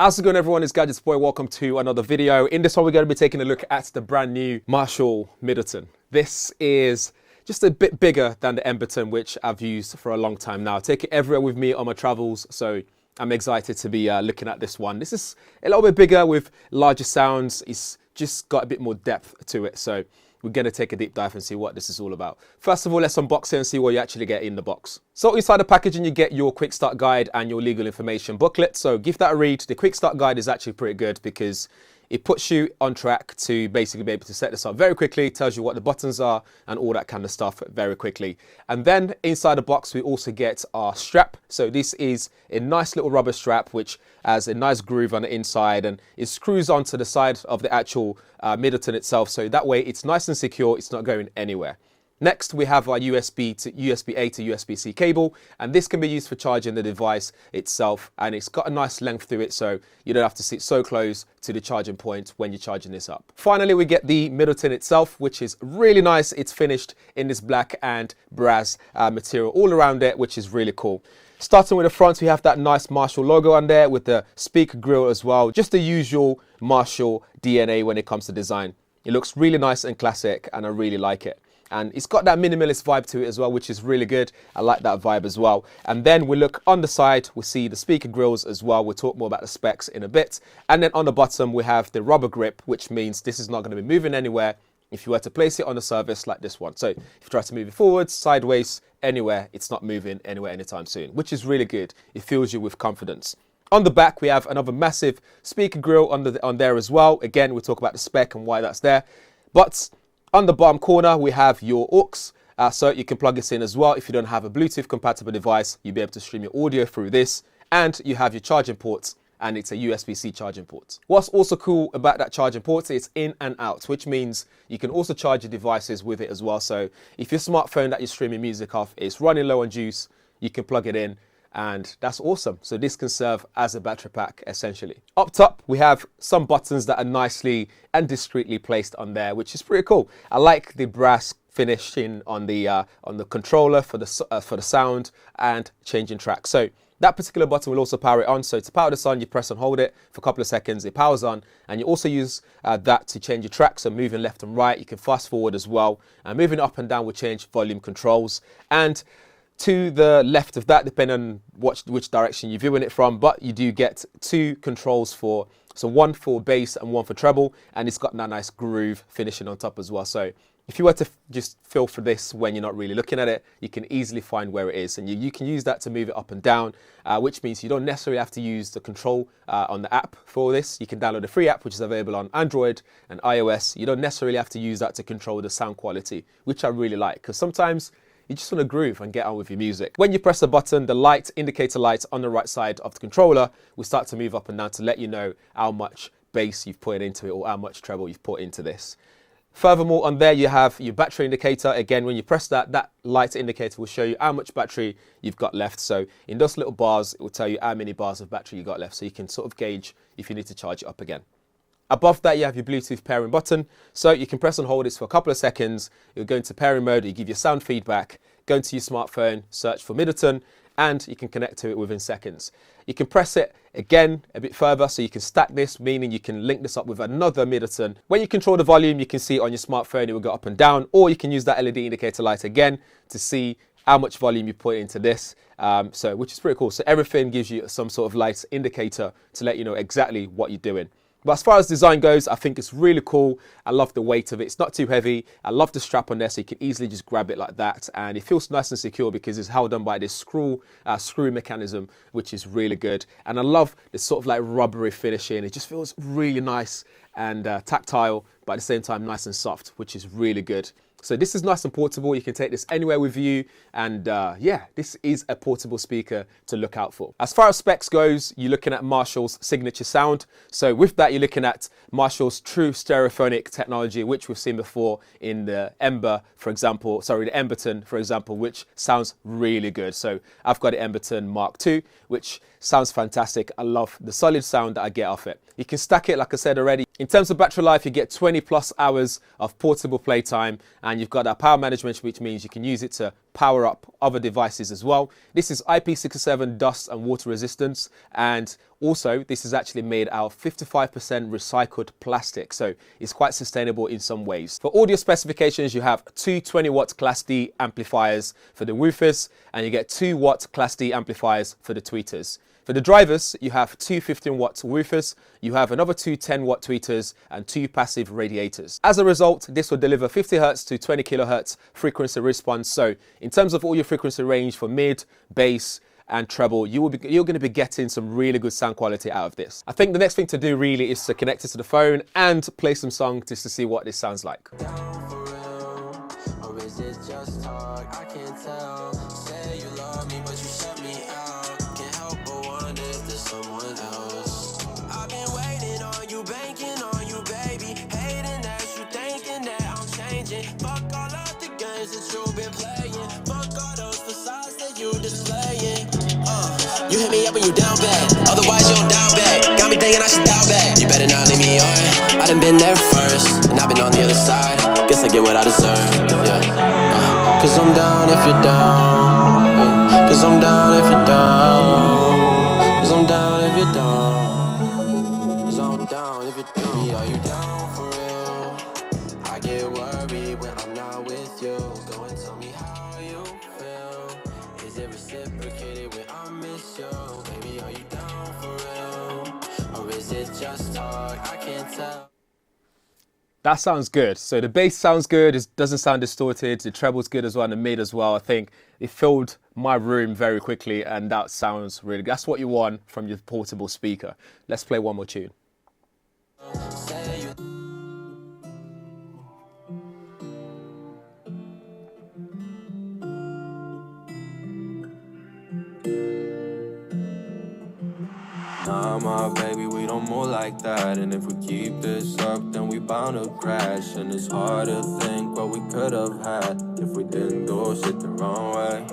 How's it going, everyone? It's GadgetsBoy. Welcome to another video. In this one, we're going to be taking a look at the brand new Marshall Middleton. This is just a bit bigger than the Emberton, which I've used for a long time now. I take it everywhere with me on my travels, so I'm excited to be looking at this one. This is a little bit bigger with larger sounds. It's just got a bit more depth to it, so we're going to take a deep dive and see what this is all about. First of all, let's unbox it and see what you actually get in the box. So inside the packaging, you get your quick start guide and your legal information booklet. So give that a read. The quick start guide is actually pretty good because it puts you on track to basically be able to set this up very quickly, tells you what the buttons are and all that kind of stuff very quickly. And then inside the box, we also get our strap. So this is a nice little rubber strap, which has a nice groove on the inside and it screws onto the side of the actual Middleton itself. So that way it's nice and secure, it's not going anywhere. Next, we have our USB-A to USB-C cable, and this can be used for charging the device itself, and it's got a nice length to it, so you don't have to sit so close to the charging point when you're charging this up. Finally, we get the Middleton itself, which is really nice. It's finished in this black and brass material all around it, which is really cool. Starting with the front, we have that nice Marshall logo on there with the speaker grille as well. Just the usual Marshall DNA when it comes to design. It looks really nice and classic, and I really like it. And it's got that minimalist vibe to it as well, which is really good. I like that vibe as well. And then we look on the side, we see the speaker grills as well. We'll talk more about the specs in a bit. And then on the bottom, we have the rubber grip, which means this is not going to be moving anywhere if you were to place it on a surface like this one. So if you try to move it forwards, sideways, anywhere, it's not moving anywhere anytime soon, which is really good. It fills you with confidence. On the back, we have another massive speaker grill on there as well. Again, we'll talk about the spec and why that's there. But on the bottom corner, we have your aux, so you can plug this in as well. If you don't have a Bluetooth compatible device, you'll be able to stream your audio through this. And you have your charging ports, and it's a USB-C charging port. What's also cool about that charging port is it's in and out, which means you can also charge your devices with it as well. So if your smartphone that you're streaming music off is running low on juice, you can plug it in. And that's awesome. So this can serve as a battery pack, essentially. Up top, we have some buttons that are nicely and discreetly placed on there, which is pretty cool. I like the brass finishing on the controller for the sound and changing track. So that particular button will also power it on. So to power this on, you press and hold it for a couple of seconds. It powers on, and you also use that to change your track. So moving left and right, you can fast forward as well. And moving up and down will change volume controls. And to the left of that, depending on which direction you're viewing it from, but you do get two controls so one for bass and one for treble, and it's got that nice groove finishing on top as well. So if you were to just feel for this when you're not really looking at it, you can easily find where it is, and you can use that to move it up and down, which means you don't necessarily have to use the control on the app for this. You can download a free app, which is available on Android and iOS. You don't necessarily have to use that to control the sound quality, which I really like, because sometimes you just want to groove and get on with your music. When you press the button, the indicator light on the right side of the controller will start to move up and down to let you know how much bass you've put into it or how much treble you've put into this. Furthermore, on there you have your battery indicator. Again, when you press that light indicator will show you how much battery you've got left. So in those little bars, it will tell you how many bars of battery you got left, so you can sort of gauge if you need to charge it up again. Above that, you have your Bluetooth pairing button. So you can press and hold this for a couple of seconds. You'll go into pairing mode, you give your sound feedback, go into your smartphone, search for Middleton, and you can connect to it within seconds. You can press it again a bit further, so you can stack this, meaning you can link this up with another Middleton. When you control the volume, you can see on your smartphone, it will go up and down, or you can use that LED indicator light again to see how much volume you put into this, which is pretty cool. So everything gives you some sort of light indicator to let you know exactly what you're doing. But as far as design goes, I think it's really cool. I love the weight of it. It's not too heavy. I love the strap on there, so you can easily just grab it like that. And it feels nice and secure because it's held on by this screw mechanism, which is really good. And I love this sort of like rubbery finishing. It just feels really nice and tactile, but at the same time nice and soft, which is really good. So this is nice and portable. You can take this anywhere with you. And yeah, this is a portable speaker to look out for. As far as specs goes, you're looking at Marshall's signature sound. So with that, you're looking at Marshall's True Stereophonic technology, which we've seen before in the the Emberton, for example, which sounds really good. So I've got the Emberton Mark II, which sounds fantastic. I love the solid sound that I get off it. You can stack it, like I said already. In terms of battery life, you get 20 plus hours of portable playtime, and you've got that power management, which means you can use it to power up other devices as well. This is IP67 dust and water resistance, and also this is actually made out of 55% recycled plastic, so it's quite sustainable in some ways. For audio specifications, you have two 20-watt Class D amplifiers for the woofers, and you get 2-watt Class D amplifiers for the tweeters. For the drivers, you have two 15-watt woofers, you have another two 10-watt tweeters, and two passive radiators. As a result, this will deliver 50 Hz to 20 kHz frequency response. So in terms of all your frequency range for mid, bass, and treble, you're going to be getting some really good sound quality out of this. I think the next thing to do really is to connect it to the phone and play some songs just to see what this sounds like. You hit me up when you down bad, otherwise you don't down back. Got me thinking I should down back. You better not leave me on. I done been there first, and I've been on the other side. Guess I get what I deserve, yeah. Cause I'm down if you're down. Cause I'm down if you're down. Cause I'm down if you're down. Cause I'm down if you're down. Baby, are you down for real? I get worried when I'm not with you. Go and tell me how you feel. Is it reciprocated when I miss you? Baby, are you down for real? Or is it just talk? I can't tell. That sounds good. So the bass sounds good, it doesn't sound distorted, the treble's good as well, and the mid as well. I think it filled my room very quickly, and that sounds really good. That's what you want from your portable speaker. Let's play one more tune. Nah, my baby, we don't move like that. And if we keep this up, then we bound to crash. And it's hard to think what we could have had if we didn't do shit the wrong way.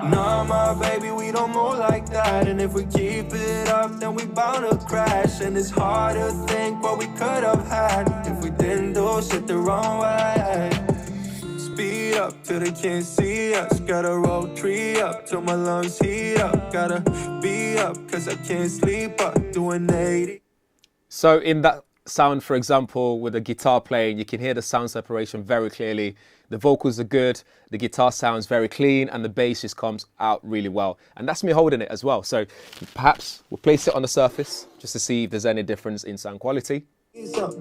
Nah, my baby, we don't move like that. And if we keep it up, then we bound to crash. And it's hard to think what we could have had if we didn't do shit the wrong way. Speed up till they can't see us. Gotta roll tree up till my lungs heat up. Gotta be up cause I can't sleep up doing 80. So in that sound, for example, with the guitar playing, you can hear the sound separation very clearly. The vocals are good, the guitar sounds very clean, and the bass just comes out really well. And that's me holding it as well. So perhaps we'll place it on the surface just to see if there's any difference in sound quality.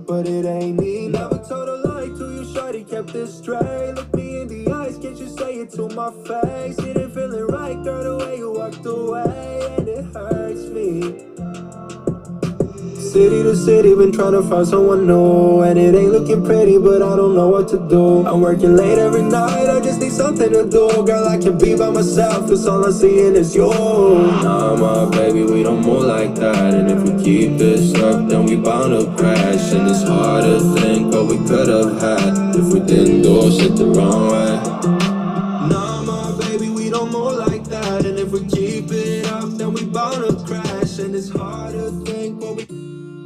But it ain't me. Never told a lie to you, shorty, kept it straight. Look me in the eyes, can't you say it to my face? It ain't feeling right, girl, the way you walked away, and it hurts me. City to city, been trying to find someone new, and it ain't looking pretty, but I don't know what to do. I'm working late every night, I just need something to do. Girl, I can be by myself, cause all I'm seeing is you. Nah, my baby, we don't move like that. And if we keep this up, then we bound to crash. And it's hard to think what we could have had if we didn't do shit the wrong way. Nah, my baby, we don't move like that. And if we keep it up, then we bound to crash. And it's hard to think what we...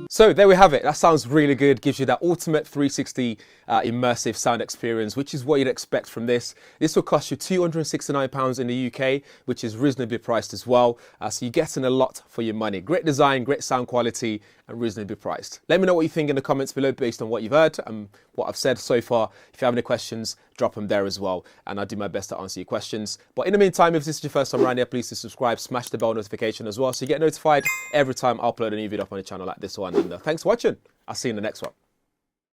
So there we have it. That sounds really good. Gives you that ultimate 360 immersive sound experience, which is what you'd expect from this. This will cost you £269 in the UK, which is reasonably priced as well. So you're getting a lot for your money. Great design, great sound quality, and reasonably priced. Let me know what you think in the comments below based on what you've heard and what I've said so far. If you have any questions, drop them there as well, and I'll do my best to answer your questions. But in the meantime, if this is your first time around here, please do subscribe, smash the bell notification as well, so you get notified every time I upload a new video up on the channel like this one. And thanks for watching. I'll see you in the next one.